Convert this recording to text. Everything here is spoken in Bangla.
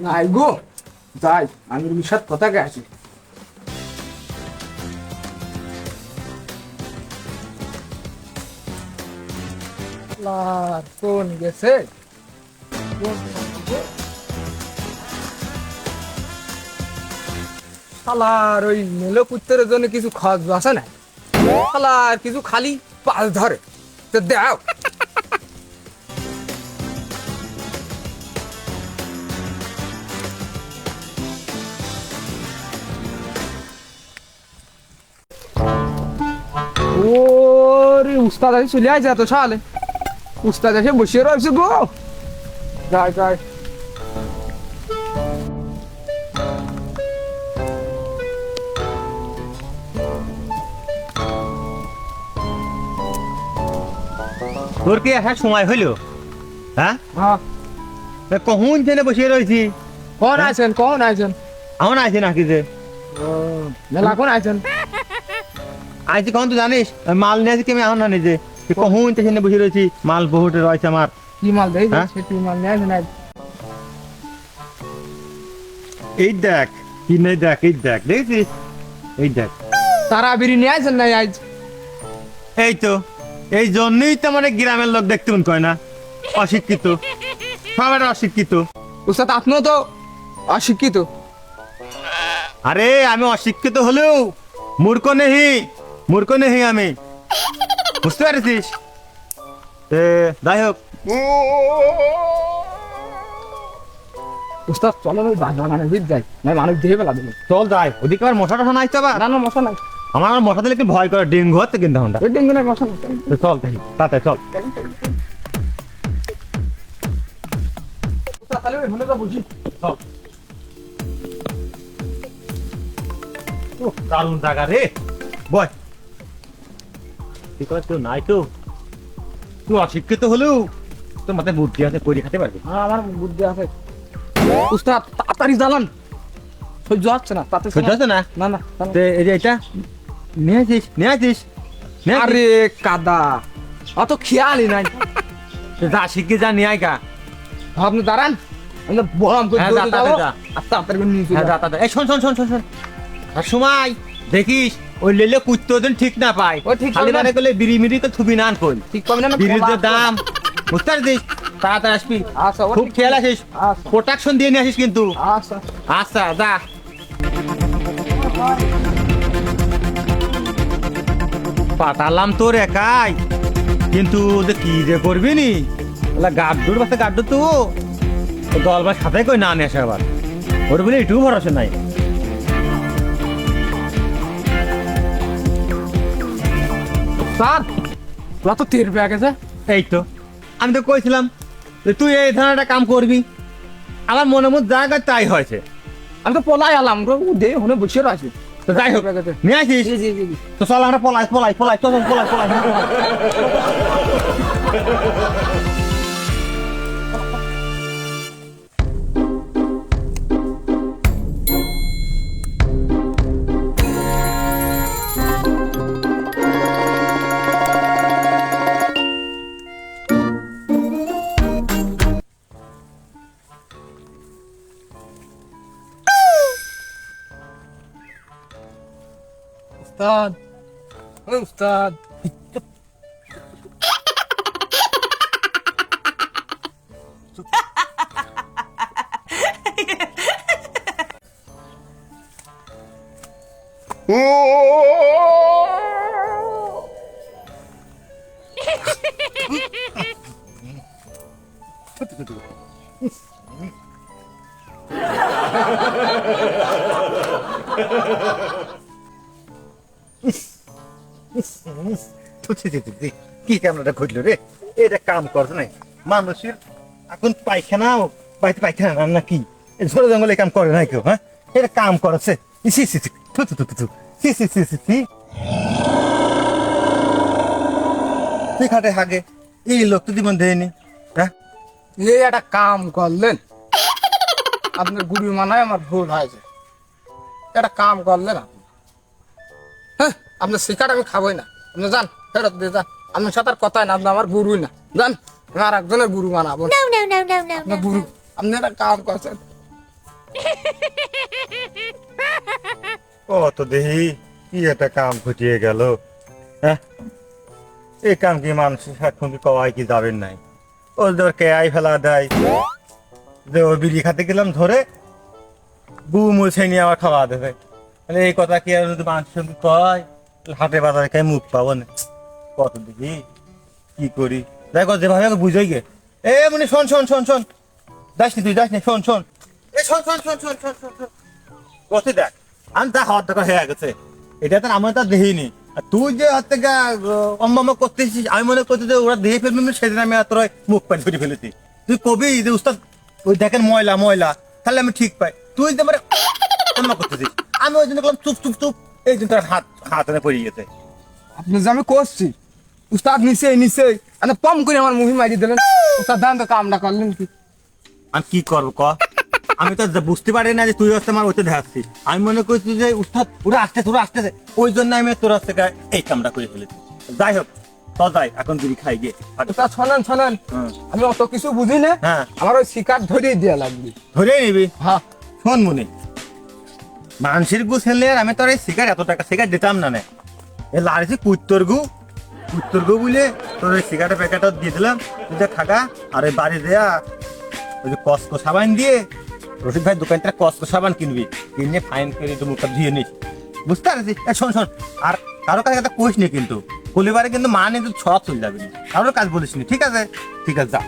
নাই গো, যাই আমি মিশাত কথা গেছি। কোন গেছে? শালার ওই মেলো কুত্তের জন্য কিছু খরচ আছে না, শালার কিছু খালি পাল ধরে তো দাও। ওরে উস্তাদ এসে চলে আসে এত সালে, উস্তাদ এসে বসে রয়েছে গো। যাই যাই তোর কি আসার সময় হইলো? হ্যাঁ হ্যাঁ, কখন থেকে বসে রয়েছি। কখন আছেন? কখন আছেন? আমার আছে নাকি যে মেলা কোন আছেন? আইছি কখন তো জানিস, মাল নিয়ে আসি আমি এখন না নিজে কখন থেকে বসে রয়েছি। মাল বহুত রয়েছে আমার। কি মাল দেই? হ্যাঁ? কি মাল নিয়ে আসেন? এই দেখ কি নেই, দেখ এই দেখ, দেখছিস? এই দেখ তারা বিড়ি নিয়ে আসেন নাই আজ? এই তো এই জন্যই তো মানে গ্রামের লোক দেখতে মন কয় না, অশিক্ষিত, সবাই অশিক্ষিত। উস্তাদ আপনিও তো অশিক্ষিত। আরে আমি অশিক্ষিত হলেও মূর্খ নেহি, মূর্খ নেহি আমি, বুঝতে পারছিস? যাই হোক, উস্তাদ চলো ওই বাগানে যাই, না মানুষ দেখে ফেলা দেবে। চল যাই ওদিকে। আবার মশা টশা নাই তো? আবার না না, মশা নাই। আমার মশা দিলে কিন্তু ভয় করে, ডেঙ্গু হচ্ছে কিন্তু আমরা। ওই ডেঙ্গু নাই, মশা নাই। চল তাতে চল। উস্তাদ তাহলে ওই ভুলে তো বুঝি। চল। দারুণ জায়গা রে, বয়। ঠিক আছে, কেউ নাই তো? তুই অশিক্ষিত হলেও তোর মাথায় বুদ্ধি আছে, করে খাতে পারবি। হ্যাঁ, আমার বুদ্ধি আছে। উস্তাদ তাড়াতাড়ি জ্বালান, সহ্য হচ্ছে না। তাতে সহ্য হচ্ছে না? না না। এই যে এটা নিয়ে আসিস, নিয়ে আসিস। আরে কাদা, অত খেয়ালই নাই। যা শিখে যা, নিয়ে আয় গা। আপনি দাঁড়ান, আমরা বরাম করে হ্যাঁ, দৌড়ে যা, যাবো। যা। আর তাড়াতাড়ি করে নিয়ে চলে হ্যাঁ, যাবো। যা, যা। এই শোন শোন শোন শোন শোন, আর সময় দেখিস ওই লেলে কুত্তো ওজন ঠিক না পায়। ও ঠিক খালি পাবে না। মানে করলে বিড়ি মিড়ি তো থুবি না কই। ঠিক পাবি না? বিড়ির যে দাম, বুঝতে পারছিস? তাড়াতাড়ি আসবি, আচ্ছা, ও খুব ঠিক খেয়াল আসিস, আচ্ছা। প্রোটেকশন দিয়ে নিয়ে আসিস কিন্তু। আচ্ছা। আচ্ছা যা। পাঠালাম তোর একাই, কিন্তু যে কি যে করবি নি, গাড্ডুর বাসে গাড্ডু তো দল বা সাথে কই না নিয়ে আসে আবার, ওর বলে একটু ভরসা নাই। স্যার, তোরা তো টের পেয়ে গেছে। এই তো আমি তো কইছিলাম যে তুই এই ধরনের একটা কাম করবি, আমার মনে মধ্যে জায়গা তাই হয়েছে। আমি তো পলাই আলাম, দে ওখানে বসে রয়েছে। তো যাই হোক, নিয়ে আসিস। জি জি জি জি। তো চল আমরা পলাই পলাই পলাই, চল পলাই পলাই। উস্তাদ, ওই উস্তাদ, কি কেমনটা ঘটলো রে? এটা কাম করছে নাই মানুষের এখন পায়খানা, বাড়িতে পায়খানা না কি ঝোড়ো জঙ্গলে কাম করে নাই কেউ? হ্যাঁ, এটা কাম করেছে ইসি সি সি থু থু থু থু থু। সি সি সি সি সি তুই খাটে হাগে এই লোক তো দিবন দেয়নি হ্যাঁ এই একটা কাম করলেন আপনার গুরু মানায় আমার ভুল হয়েছে একটা কাম করলেন আপনি হ্যাঁ আপনার শিকার আমি খাবোই না আপনি যান ফেরত দিয়ে যান আপনার সাথে আর কথাই না আপনি আমার গুরুই না যান আমি আর একজনের গুরু বানাবো না। No, no, no, no, no, আপনার no. গুরু আপনি একটা কাম করছেন ও তো দেখি কি একটা কাম ঘটিয়ে গেল হ্যাঁ এই কাম কি মানুষ এখন কি কওয়াই কি যাবেন নাই ও ধর কে আই ফেলা দেয় যে ও বিড়ি খাতে গেলাম ধরে বু মুছে নিয়ে আবার খাওয়া দেবে মানে এই কথা কি আর যদি মানুষের সঙ্গে কয় হাটে বাজারে কে মুখ পাবো না কত দেখি কি করি দেখো যেভাবে আমাকে বুঝোই গে এ মানে শোন শোন শোন শোন যাসনি তুই যাসনি শোন শোন এ শোন শোন শোন শোন শোন শোন শোন বসে দেখ আমি তা হওয়ার দেখা হয়ে গেছে এটা তো আমি তা দেখিনি আর তুই যে হাত থেকে অম্মাম্মা করতেছিস আমি মনে করছি যে ওরা দেখে ফেলবে না, সেদিন আমি আর তোর মুখ পানি ধরে ফেলেছি তুই কবি যে উস্তাদ ওই দেখেন ময়লা ময়লা তাহলে আমি ঠিক পাই তুই যে মানে অম্মা করতেছিস আমি ওই জন্য করলাম চুপ চুপ চুপ এই জন্য তোর হাত হাত পড়ে গেছে আপনি যে আমি করছি উস্তাদ নিচে নিচে আপনি পম করে আমার মুহি মারি দিলেন উস্তাদ দান তো কামটা করলেন কি আমি কি করবো ক আমি তো বুঝতে পারি না যে তুই হচ্ছে আমার ওইতে দেখাচ্ছিস আমি মনে করছি যে উস্তাদ ওরা আসতেছে ওরা আসতেছে ওই জন্য আমি তোর হাত থেকে এই কামটা করে ফেলেছি যাই হোক তো যাই এখন বিড়ি খাই গিয়ে উস্তাদ শোনেন শোনেন হুম। আমি অত কিছু বুঝি না হ্যাঁ। আমার ওই শিকার ধরিয়ে দেওয়া লাগবে ধরে নিবি হ্যাঁ শোন মনে মানুষের গু ছেলে আর আমি তোর এই শিকার এত টাকা শিকার দিতাম না নে এ লাড়িছি কুত্তর গু বলে তোর ওই সিগারেটের প্যাকেটটা দিয়ে দিলাম তুই যা খাগা আর ওই বাড়ি দেয়া ওই যে কসকো সাবান দিয়ে রশিদ ভাই দোকান থেকে কসকো সাবান কিনবি কিনে ফাইন করে একটু মুখটা ধুয়ে নিস বুঝতে পারছিস শোন শোন আর কারো কাছে একটা কোষ নেই কিন্তু পরিবারে কিন্তু মা নিয়ে ছড়া চলে যাবে কারোর কাজ বলিস নি ঠিক আছে যা